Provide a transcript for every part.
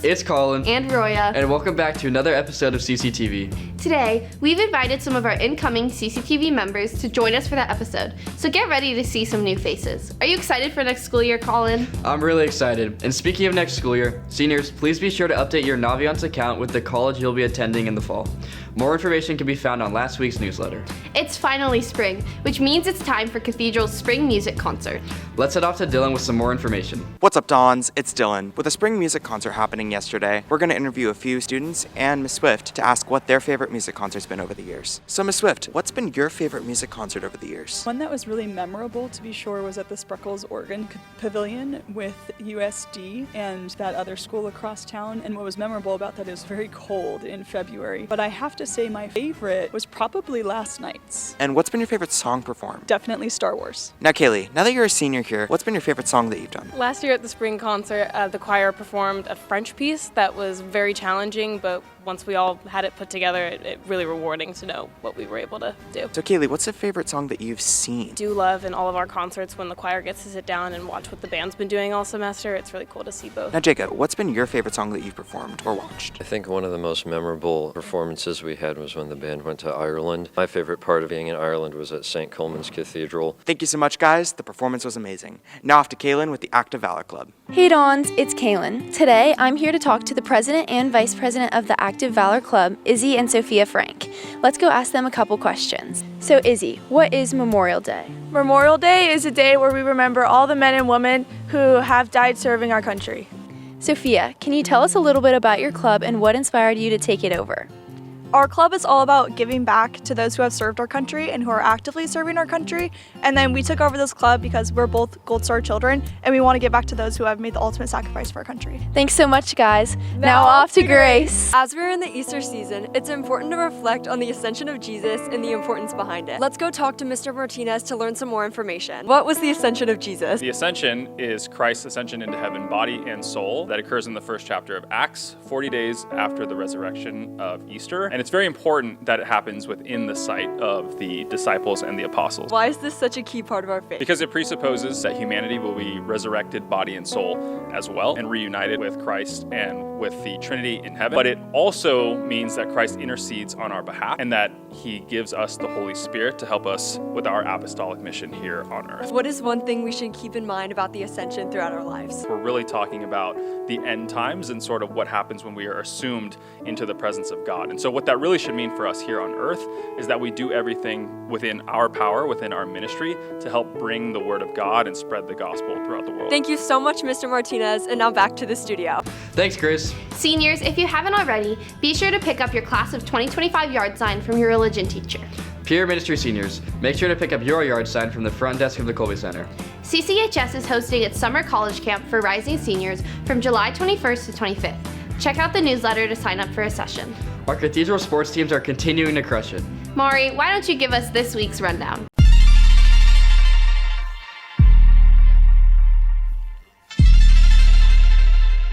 Dons. It's Colin. And Roya. And welcome back to another episode of CCTV. Today, we've invited some of our incoming CCTV members to join us for that episode, so get ready to see some new faces. Are you excited for next school year, Colin? I'm really excited. And speaking of next school year, seniors, please be sure to update your Naviance account with the college you'll be attending in the fall. More information can be found on last week's newsletter. It's finally spring, which means it's time for Cathedral's spring music concert. Let's head off to Dylan with some more information. What's up, Dons? It's Dylan. With a spring music concert happening yesterday, we're going to interview a few students and Ms. Swift to ask what their favorite music concert's been over the years. So, Ms. Swift, what's been your favorite music concert over the years? One that was really memorable, to be sure, was at the Spreckles Organ Pavilion with USD and that other school across town. And what was memorable about that is very cold in February. But I have to say my favorite was probably last night's. And what's been your favorite song performed? Definitely Star Wars. Now, Kaylee, now that you're a senior here, what's been your favorite song that you've done? Last year at the spring concert, the choir performed a French piece that was very challenging, but once we all had it put together, it really rewarding to know what we were able to do. So, Kaylee, what's the favorite song that you've seen? Do love in all of our concerts when the choir gets to sit down and watch what the band's been doing all semester. It's really cool to see both. Now, Jacob, what's been your favorite song that you've performed or watched? I think one of the most memorable performances we had was when the band went to Ireland. My favorite part of being in Ireland was at St. Coleman's Cathedral. Thank you so much, guys. The performance was amazing. Now off to Kaylin with the Active Valor Club. Hey Dons, it's Kayn. Today, I'm here to talk to the president and vice president of the Active Valor Club, Izzy and Sophia Frank. Let's go ask them a couple questions. So Izzy, what is Memorial Day? Memorial Day is a day where we remember all the men and women who have died serving our country. Sophia, can you tell us a little bit about your club and what inspired you to take it over? Our club is all about giving back to those who have served our country and who are actively serving our country. And then we took over this club because we're both Gold Star children and we want to give back to those who have made the ultimate sacrifice for our country. Thanks so much, guys. Now off to Grace. As we're in the Easter season, it's important to reflect on the ascension of Jesus and the importance behind it. Let's go talk to Mr. Martinez to learn some more information. What was the ascension of Jesus? The ascension is Christ's ascension into heaven, body and soul. That occurs in the first chapter of Acts, 40 days after the resurrection of Easter. And it's very important that it happens within the sight of the disciples and the apostles. Why is this such a key part of our faith? Because it presupposes that humanity will be resurrected body and soul as well and reunited with Christ and with the Trinity in heaven. But it also means that Christ intercedes on our behalf and that he gives us the Holy Spirit to help us with our apostolic mission here on earth. What is one thing we should keep in mind about the ascension throughout our lives? We're really talking about the end times and sort of what happens when we are assumed into the presence of God. And so what that really should mean for us here on earth is that we do everything within our power, within our ministry, to help bring the word of God and spread the gospel throughout the world. Thank you so much, Mr. Martinez, and now back to the studio. Thanks, Grace. Seniors, if you haven't already, be sure to pick up your Class of 2025 yard sign from your religion teacher. Peer Ministry seniors, make sure to pick up your yard sign from the front desk of the Colby Center. CCHS is hosting its summer college camp for rising seniors from July 21st to 25th. Check out the newsletter to sign up for a session. Our Cathedral sports teams are continuing to crush it. Maury, why don't you give us this week's rundown?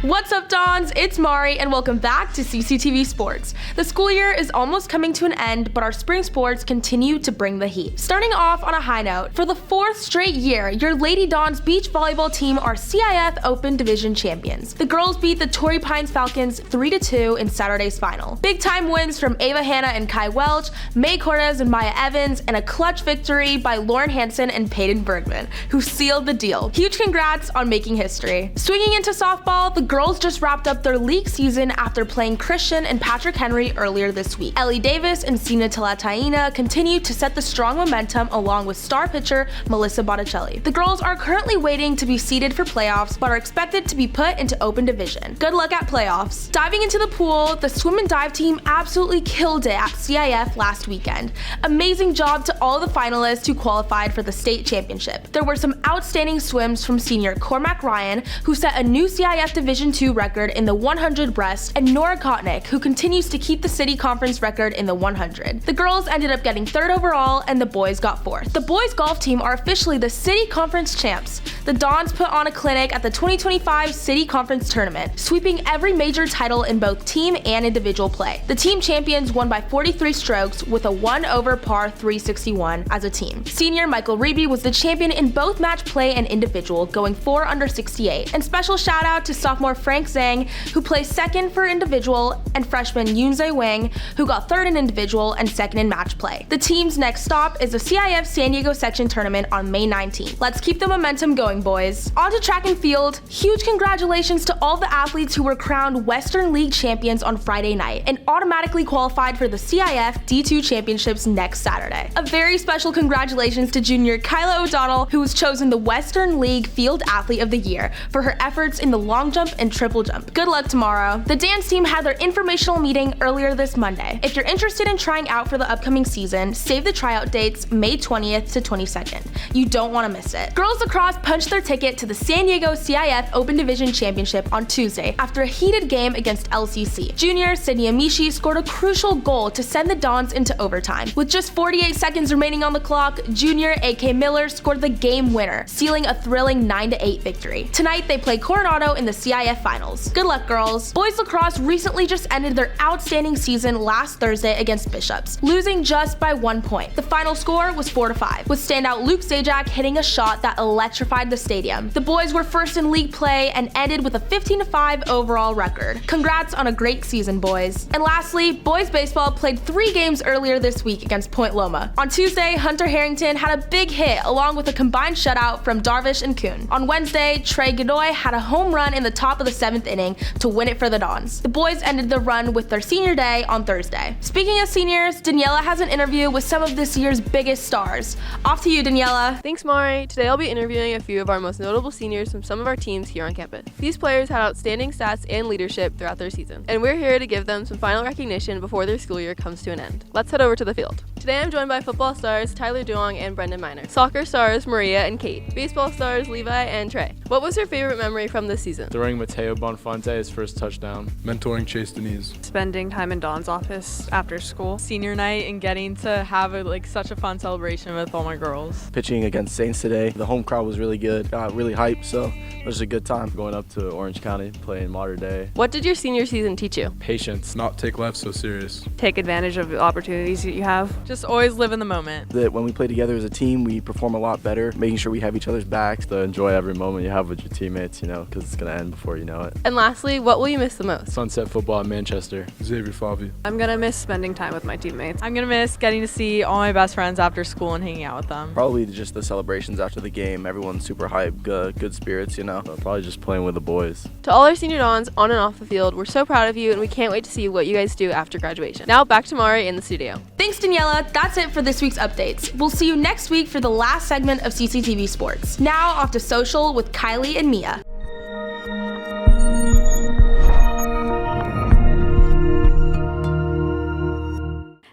What's up, Dons? It's Mari, and welcome back to CCTV Sports. The school year is almost coming to an end, but our spring sports continue to bring the heat. Starting off on a high note, for the fourth straight year, your Lady Dons beach volleyball team are CIF Open Division champions. The girls beat the Torrey Pines Falcons 3-2 in Saturday's final. Big time wins from Ava Hanna and Kai Welch, May Cortez and Maya Evans, and a clutch victory by Lauren Hansen and Peyton Bergman, who sealed the deal. Huge congrats on making history. Swinging into softball, the girls just wrapped up their league season after playing Christian and Patrick Henry earlier this week. Ellie Davis and Sina Talataina continue to set the strong momentum along with star pitcher Melissa Botticelli. The girls are currently waiting to be seeded for playoffs, but are expected to be put into open division. Good luck at playoffs. Diving into the pool, the swim and dive team absolutely killed it at CIF last weekend. Amazing job to all the finalists who qualified for the state championship. There were some outstanding swims from senior Cormac Ryan, who set a new CIF Division II record in the 100 breast, and Nora Kotnick, who continues to keep the city conference record in the 100. The girls ended up getting third overall, and the boys got fourth. The boys golf team are officially the city conference champs. The Dons put on a clinic at the 2025 city conference tournament, sweeping every major title in both team and individual play. The team champions won by 43 strokes with a 1 over par 361 as a team. Senior Michael Reeby was the champion in both match play and individual, going 4 under 68. And special shout out to sophomore sophomore Frank Zhang, who placed second for individual, and freshman Yoonjae Wang, who got third in individual and second in match play. The team's next stop is the CIF San Diego section tournament on May 19th. Let's keep the momentum going, boys. On to track and field. Huge congratulations to all the athletes who were crowned Western League champions on Friday night and automatically qualified for the CIF D2 championships next Saturday. A very special congratulations to junior Kylie O'Donnell, who was chosen the Western League Field Athlete of the Year for her efforts in the long jump and triple jump. Good luck tomorrow. The dance team had their informational meeting earlier this Monday. If you're interested in trying out for the upcoming season, save the tryout dates May 20th to 22nd. You don't want to miss it. Girls lacrosse punched their ticket to the San Diego CIF Open Division Championship on Tuesday after a heated game against LCC. Junior Sydney Amishi scored a crucial goal to send the Dons into overtime. With just 48 seconds remaining on the clock, junior AK Miller scored the game winner, sealing a thrilling 9-8 victory. Tonight they play Coronado in the CIF finals. Good luck, girls. Boys lacrosse recently just ended their outstanding season last Thursday against Bishops, losing just by 1 point. The final score was 4-5, with standout Luke Zajac hitting a shot that electrified the stadium. The boys were first in league play and ended with a 15-5 overall record. Congrats on a great season, boys. And lastly, boys baseball played 3 games earlier this week against Point Loma. On Tuesday, Hunter Harrington had a big hit along with a combined shutout from Darvish and Kuhn. On Wednesday, Trey Godoy had a home run in the top of the 7th inning to win it for the Dons. The boys ended the run with their senior day on Thursday. Speaking of seniors, Daniela has an interview with some of this year's biggest stars. Off to you, Daniela. Thanks, Mari. Today I'll be interviewing a few of our most notable seniors from some of our teams here on campus. These players had outstanding stats and leadership throughout their season, and we're here to give them some final recognition before their school year comes to an end. Let's head over to the field. Today I'm joined by football stars Tyler Duong and Brendan Miner, soccer stars Maria and Kate, baseball stars Levi and Trey. What was your favorite memory from this season? Throwing Mateo Bonfante his first touchdown. Mentoring Chase Denise. Spending time in Don's office after school. Senior night and getting to have such a fun celebration with all my girls. Pitching against Saints today. The home crowd was really good, got really hyped, so it was a good time. Going up to Orange County, playing modern day. What did your senior season teach you? Patience. Not take life so serious. Take advantage of the opportunities that you have. Just always live in the moment. That when we play together as a team, we perform a lot better, making sure we have each other's backs. To enjoy every moment you have with your teammates, because it's going to end before you know it. And lastly, what will you miss the most? Sunset football in Manchester. Xavier Favi. I'm going to miss spending time with my teammates. I'm going to miss getting to see all my best friends after school and hanging out with them. Probably just the celebrations after the game. Everyone's super hyped, good spirits, Probably just playing with the boys. To all our senior Dons on and off the field, we're so proud of you and we can't wait to see what you guys do after graduation. Now back to Mari in the studio. Thanks, Daniela. That's it for this week's updates. We'll see you next week for the last segment of CCTV Sports. Now off to social with Kylie and Mia.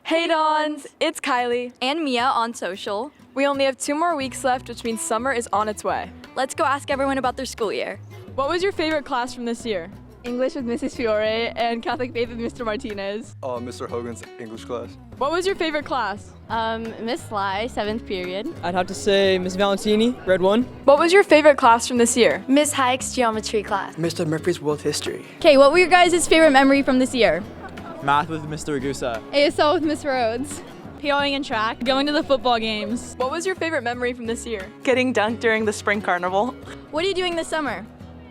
Hey Dons, it's Kylie and Mia on social. We only have 2 more weeks left, which means summer is on its way. Let's go ask everyone about their school year. What was your favorite class from this year? English with Mrs. Fiore and Catholic Faith with Mr. Martinez. Mr. Hogan's English class. What was your favorite class? Miss Sly, 7th period. I'd have to say Miss Valentini, Red 1. What was your favorite class from this year? Miss Hayek's geometry class. Mr. Murphy's World History. Okay, what were your guys' favorite memory from this year? Math with Mr. Ragusa. ASL with Miss Rhodes. POing and track. Going to the football games. What was your favorite memory from this year? Getting dunked during the spring carnival. What are you doing this summer?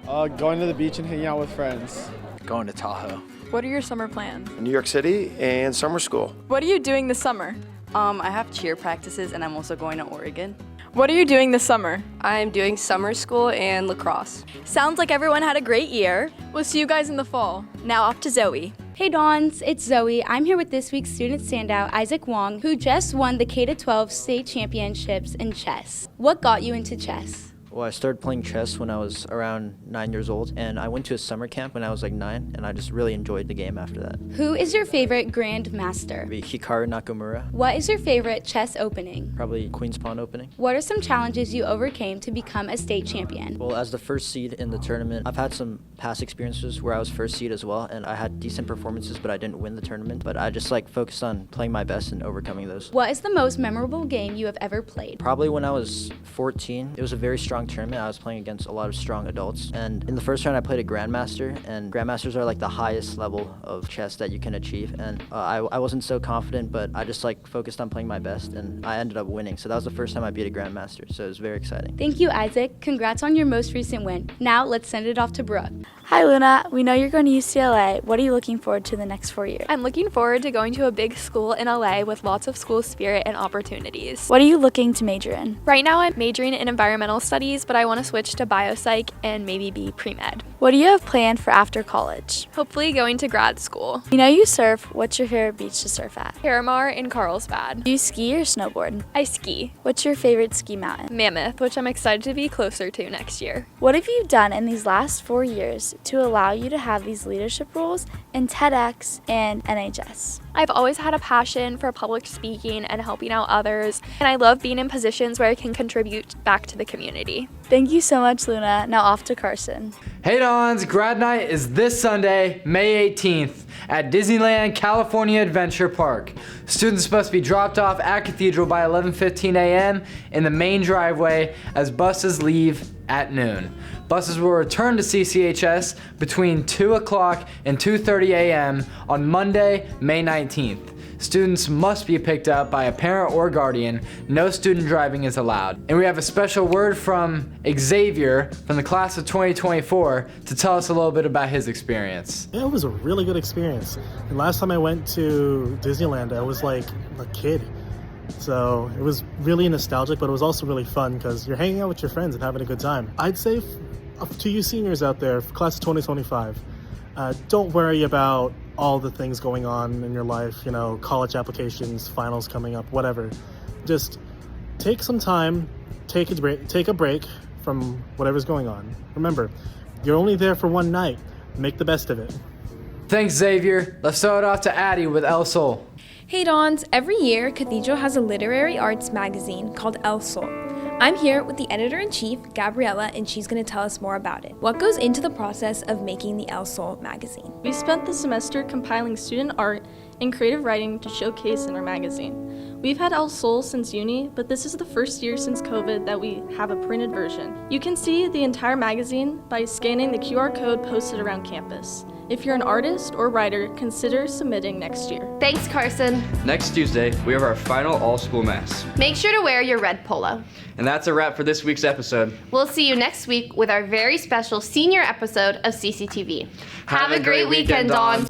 Going to the beach and hanging out with friends. Going to Tahoe. What are your summer plans? New York City and summer school. What are you doing this summer? I have cheer practices and I'm also going to Oregon. What are you doing this summer? I'm doing summer school and lacrosse. Sounds like everyone had a great year. We'll see you guys in the fall. Now off to Zoe. Hey Dons, it's Zoe. I'm here with this week's student standout, Isaac Wong, who just won the K-12 state championships in chess. What got you into chess? Well, I started playing chess when I was around 9 years old, and I went to a summer camp when I was like 9, and I just really enjoyed the game after that. Who is your favorite grandmaster? Hikaru Nakamura. What is your favorite chess opening? Probably Queen's Pawn opening. What are some challenges you overcame to become a state champion? Well, as the first seed in the tournament, I've had some past experiences where I was first seed as well, and I had decent performances, but I didn't win the tournament. But I just focused on playing my best and overcoming those. What is the most memorable game you have ever played? Probably when I was 14. It was a very strong strong tournament. I was playing against a lot of strong adults. And in the first round, I played a Grandmaster, and Grandmasters are like the highest level of chess that you can achieve. And I wasn't so confident, but I just like focused on playing my best, and I ended up winning. So that was the first time I beat a Grandmaster, so it was very exciting. Thank you, Isaac. Congrats on your most recent win. Now let's send it off to Brooke. Hi Luna, we know you're going to UCLA. What are you looking forward to the next 4 years? I'm looking forward to going to a big school in LA with lots of school spirit and opportunities. What are you looking to major in? Right now I'm majoring in environmental studies, but I want to switch to biopsych and maybe be pre-med. What do you have planned for after college? Hopefully going to grad school. You know you surf. What's your favorite beach to surf at? Paramar in Carlsbad. Do you ski or snowboard? I ski. What's your favorite ski mountain? Mammoth, which I'm excited to be closer to next year. What have you done in these last 4 years to allow you to have these leadership roles in TEDx and NHS? I've always had a passion for public speaking and helping out others, and I love being in positions where I can contribute back to the community. Thank you so much, Luna. Now off to Carson. Hey Dons, Grad Night is this Sunday, May 18th at Disneyland California Adventure Park. Students must be dropped off at Cathedral by 11:15 a.m. in the main driveway as buses leave at noon. Buses will return to CCHS between 2 o'clock and 2:30 a.m. on Monday, May 19th. Students must be picked up by a parent or guardian. No student driving is allowed. And we have a special word from Xavier from the class of 2024 to tell us a little bit about his experience. Yeah, it was a really good experience. And last time I went to Disneyland, I was like a kid. So it was really nostalgic, but it was also really fun because you're hanging out with your friends and having a good time. I'd say to you seniors out there, class of 2025, don't worry about all the things going on in your life, you know, college applications, finals coming up, whatever. Just take some time, take a break from whatever's going on. Remember, you're only there for one night. Make the best of it. Thanks, Xavier. Let's throw it off to Addie with Elsoul. Hey Dons, every year Cathedral has a literary arts magazine called Elsoul. I'm here with the editor-in-chief, Gabriella, and she's going to tell us more about it. What goes into the process of making the Elsoul magazine? We spent the semester compiling student art and creative writing to showcase in our magazine. We've had Elsoul since uni, but this is the first year since COVID that we have a printed version. You can see the entire magazine by scanning the QR code posted around campus. If you're an artist or writer, consider submitting next year. Thanks, Carson. Next Tuesday, we have our final all-school mass. Make sure to wear your red polo. And that's a wrap for this week's episode. We'll see you next week with our very special senior episode of CCTV. Have a great weekend, Dawn.